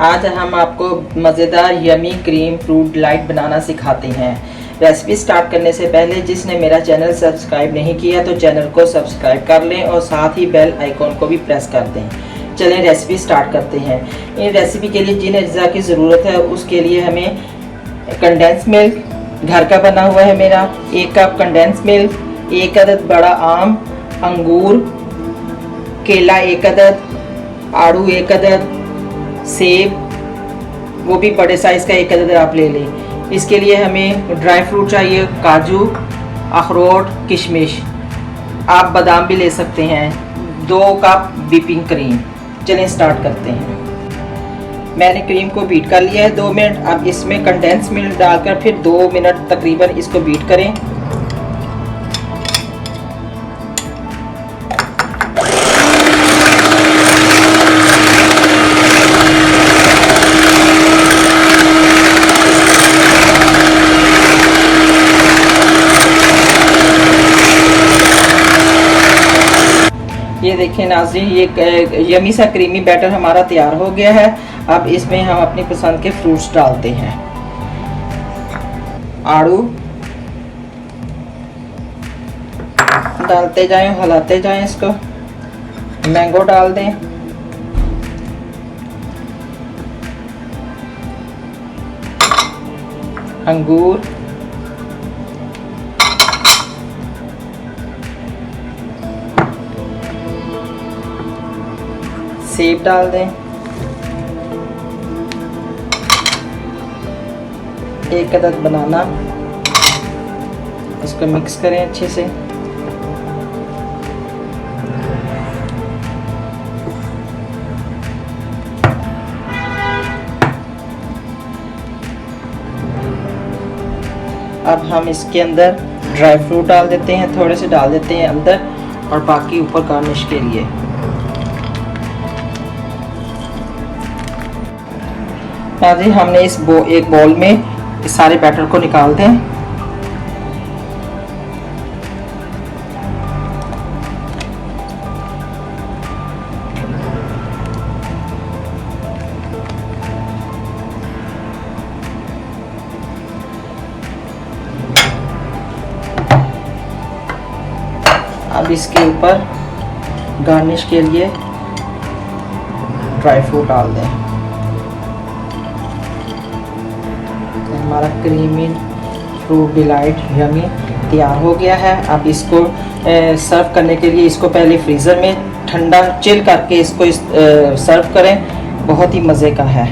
आज हम आपको मज़ेदार यमी क्रीम फ्रूट डिलाइट बनाना सिखाते हैं। रेसिपी स्टार्ट करने से पहले जिसने मेरा चैनल सब्सक्राइब नहीं किया तो चैनल को सब्सक्राइब कर लें और साथ ही बेल आइकॉन को भी प्रेस कर दें। चलें रेसिपी स्टार्ट करते हैं। इन रेसिपी के लिए जिन अज्जा की ज़रूरत है उसके लिए हमें कंडेंस मिल्क घर का बना हुआ है मेरा 1 कप कंडेंस मिल्क, 1 अदद बड़ा आम, अंगूर, केला 1 अदद, आड़ू 1 अदद, सेब वो भी बड़े साइज़ का 1 अदद आप ले लें। इसके लिए हमें ड्राई फ्रूट चाहिए, काजू, अखरोट, किशमिश, आप बादाम भी ले सकते हैं, 2 कप व्हिपिंग क्रीम। चलें स्टार्ट करते हैं। मैंने क्रीम को बीट कर लिया है 2 मिनट। अब इसमें कंडेंस मिल्क डालकर फिर 2 मिनट तकरीबन इसको बीट करें। ये देखें नाज़रीन, ये यमी सा क्रीमी बैटर हमारा तैयार हो गया है। अब इसमें हम अपनी पसंद के फ्रूट्स डालते हैं। आड़ू डालते जाएं, हिलाते जाएं इसको। मैंगो डाल दें, अंगूर, सेब डाल दें, 1 अदद बनाना, इसको मिक्स करें अच्छे से। अब हम इसके अंदर ड्राई फ्रूट डाल देते हैं, थोड़े से डाल देते हैं अंदर और बाकी ऊपर गार्निश के लिए। नाज़रीन, हमने एक बॉल में इस सारे बैटर को निकाल दें। अब इसके ऊपर गार्निश के लिए ड्राई फ्रूट डाल दें। हमारा क्रीमी फ्रूट डिलाइट यमी तैयार हो गया है। अब इसको सर्व करने के लिए इसको पहले फ्रीज़र में ठंडा चिल करके इसको सर्व करें। बहुत ही मज़े का है।